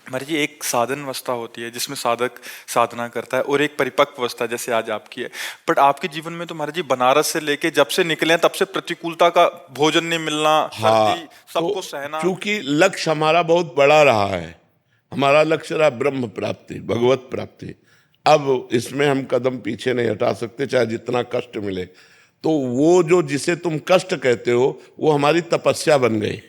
महाराज जी, एक साधन अवस्था होती है जिसमें साधक साधना करता है, और एक परिपक्व अवस्था जैसे आज आपकी है। बट आपके जीवन में तो महाराज जी बनारस से लेके जब से निकले हैं तब से प्रतिकूलता का, भोजन नहीं मिलना, हाँ, सर्दी, तो सबको सहना। चूंकि लक्ष्य हमारा बहुत बड़ा रहा है, हमारा लक्ष्य रहा ब्रह्म प्राप्ति, भगवत प्राप्ति। अब इसमें हम कदम पीछे नहीं हटा सकते, चाहे जितना कष्ट मिले। तो वो जो जिसे तुम कष्ट कहते हो वो हमारी तपस्या बन गई,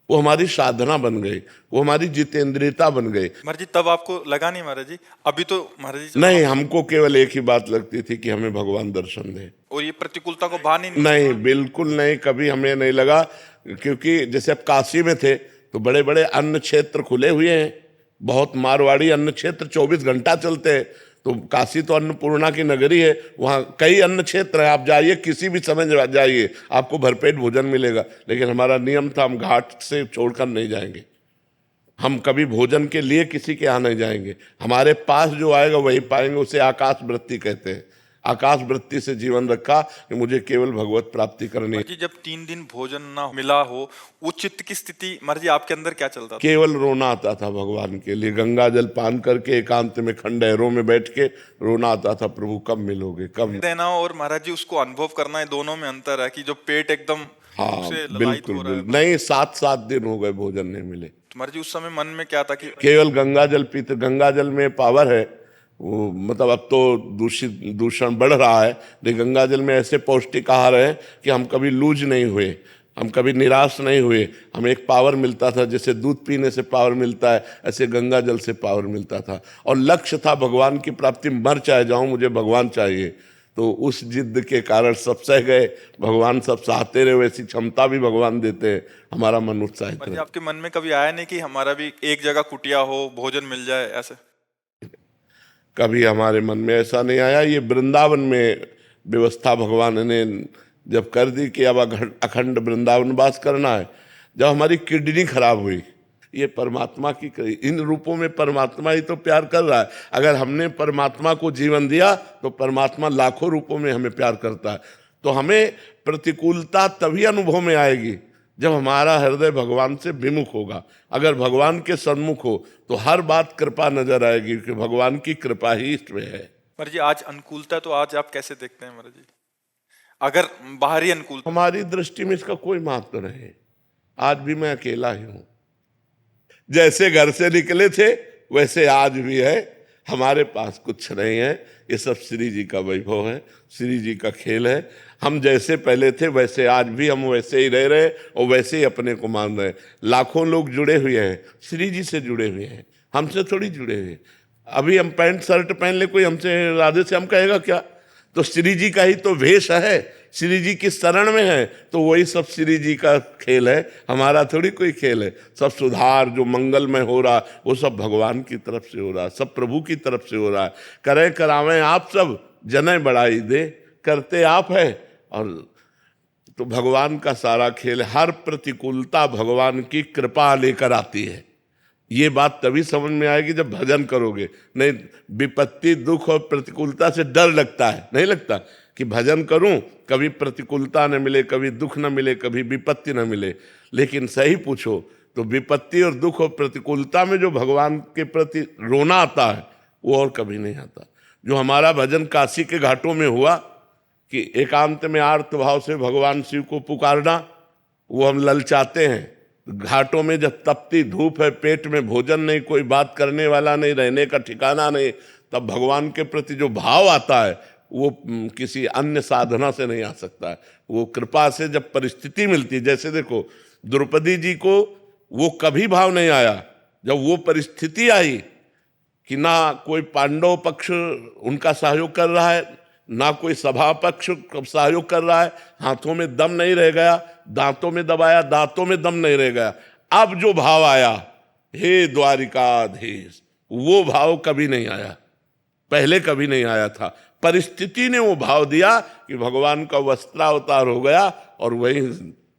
वो हमारी साधना बन गई, वो हमारी जितेंद्रियता बन गई। महाराज जी तब आपको लगा नहीं महाराज जी? अभी तो महाराज जी चलो नहीं, हम, हमको केवल एक ही बात लगती थी कि हमें भगवान दर्शन दे। और ये प्रतिकूलता को भान ही नहीं। नहीं, बिल्कुल नहीं, कभी हमें नहीं लगा। क्योंकि जैसे अब काशी में थे तो बड़े बड़े अन्न क्षेत्र खुले हुए हैं, बहुत मारवाड़ी अन्न क्षेत्र 24 घंटा चलते हैं। तो काशी तो अन्नपूर्णा की नगरी है, वहाँ कई अन्न क्षेत्र है, आप जाइए किसी भी समय जाइए आपको भरपेट भोजन मिलेगा। लेकिन हमारा नियम था हम घाट से छोड़कर नहीं जाएंगे, हम कभी भोजन के लिए किसी के यहाँ नहीं जाएंगे। हमारे पास जो आएगा वही पाएंगे, उसे आकाश वृत्ति कहते हैं। आकाश वृत्ति से जीवन रखा कि मुझे केवल भगवत प्राप्ति करनी है। महाराज जी जब 3 दिन भोजन ना मिला हो, वो चित्त की स्थिति महाराज जी आपके अंदर क्या चलता था? केवल रोना आता था भगवान के लिए, गंगा जल पान करके एकांत में खंडहरों में बैठ के रोना आता था, प्रभु कब मिलोगे, कब। देना और महाराज जी उसको अनुभव करना है, दोनों में अंतर है कि जो पेट एकदम हाँ, भूख से ललायित बिल्कुल हो रहा है। बिल्कुल नहीं, 7-7 दिन हो गए भोजन नहीं मिले। तो महाराज जी उस समय मन में क्या था कि केवल गंगा जल पीते, गंगा जल में पावर है वो, मतलब अब तो दूषण बढ़ रहा है, लेकिन गंगा जल में ऐसे पौष्टिक आहार है कि हम कभी लूज नहीं हुए, हम कभी निराश नहीं हुए। हमें एक पावर मिलता था, जैसे दूध पीने से पावर मिलता है ऐसे गंगा जल से पावर मिलता था। और लक्ष्य था भगवान की प्राप्ति, मर चाहे जाऊं मुझे भगवान चाहिए। तो उस जिद के कारण सब सह गए, भगवान सब सहते रहे, वैसी क्षमता भी भगवान देते हैं, हमारा मन उत्साहित महाराज जी रहे। आपके मन में कभी आया नहीं कि हमारा भी एक जगह कुटिया हो, भोजन मिल जाए ऐसे? कभी हमारे मन में ऐसा नहीं आया। ये वृंदावन में व्यवस्था भगवान ने जब कर दी कि अब अखंड वृंदावन वास करना है, जब हमारी किडनी खराब हुई, ये परमात्मा की इन रूपों में परमात्मा ही तो प्यार कर रहा है। अगर हमने परमात्मा को जीवन दिया तो परमात्मा लाखों रूपों में हमें प्यार करता है। तो हमें प्रतिकूलता तभी अनुभव में आएगी जब हमारा हृदय भगवान से विमुख होगा। अगर भगवान के सन्मुख हो तो हर बात कृपा नजर आएगी, कि भगवान की कृपा ही इसमें है। महाराज जी आज अनुकूलता तो आज आप कैसे देखते हैं महाराज जी, अगर बाहरी अनुकूलता? हमारी दृष्टि में इसका कोई महत्व नहीं। आज भी मैं अकेला ही हूं, जैसे घर से निकले थे वैसे आज भी है। हमारे पास कुछ नहीं है, ये सब श्री जी का वैभव है, श्री जी का खेल है। हम जैसे पहले थे वैसे आज भी हम वैसे ही रह रहे और वैसे ही अपने को मान रहे। लाखों लोग जुड़े हुए हैं, श्री जी से जुड़े हुए हैं, हमसे थोड़ी जुड़े हुए। अभी हम पैंट शर्ट पहन ले, कोई हमसे राधे श्याम कहेगा क्या? तो श्री जी का ही तो वेश है, श्री जी की शरण में है, तो वही सब श्री जी का खेल है, हमारा थोड़ी कोई खेल है। सब सुधार जो मंगलमय हो रहा वो सब भगवान की तरफ से हो रहा है, सब प्रभु की तरफ से हो रहा है। करें करावें आप सब, जने बढ़ाई दे, करते आप है। और तो भगवान का सारा खेल, हर प्रतिकूलता भगवान की कृपा लेकर आती है। ये बात तभी समझ में आएगी जब भजन करोगे। नहीं, विपत्ति दुख और प्रतिकूलता से डर लगता है, नहीं लगता कि भजन करूं कभी प्रतिकूलता न मिले, कभी दुख न मिले, कभी विपत्ति न मिले। लेकिन सही पूछो तो विपत्ति और दुख और प्रतिकूलता में जो भगवान के प्रति रोना आता है वो और कभी नहीं आता। जो हमारा भजन काशी के घाटों में हुआ कि एकांत में आर्त भाव से भगवान शिव को पुकारना, वो हम ललचाते हैं। घाटों में जब तपती धूप है, पेट में भोजन नहीं, कोई बात करने वाला नहीं, रहने का ठिकाना नहीं, तब भगवान के प्रति जो भाव आता है वो किसी अन्य साधना से नहीं आ सकता है। वो कृपा से जब परिस्थिति मिलती है, जैसे देखो द्रौपदी जी को वो कभी भाव नहीं आया जब वो परिस्थिति आई कि ना कोई पांडव पक्ष उनका सहयोग कर रहा है, ना कोई सभा पक्ष सहयोग कर रहा है, हाथों में दम नहीं रह गया, दांतों में दबाया, दांतों में दम नहीं रह गया। अब जो भाव आया, हे द्वारिकाधीश, वो भाव कभी नहीं आया, पहले कभी नहीं आया था। परिस्थिति ने वो भाव दिया कि भगवान का वस्त्रावतार हो गया और वही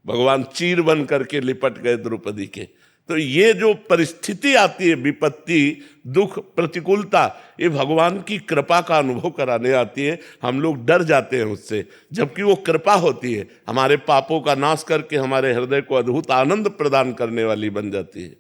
भगवान चीर बन करके लिपट गए द्रौपदी के। तो ये जो परिस्थिति आती है, विपत्ति दुख प्रतिकूलता, ये भगवान की कृपा का अनुभव कराने आती है। हम लोग डर जाते हैं उससे, जबकि वो कृपा होती है, हमारे पापों का नाश करके हमारे हृदय को अद्भुत आनंद प्रदान करने वाली बन जाती है।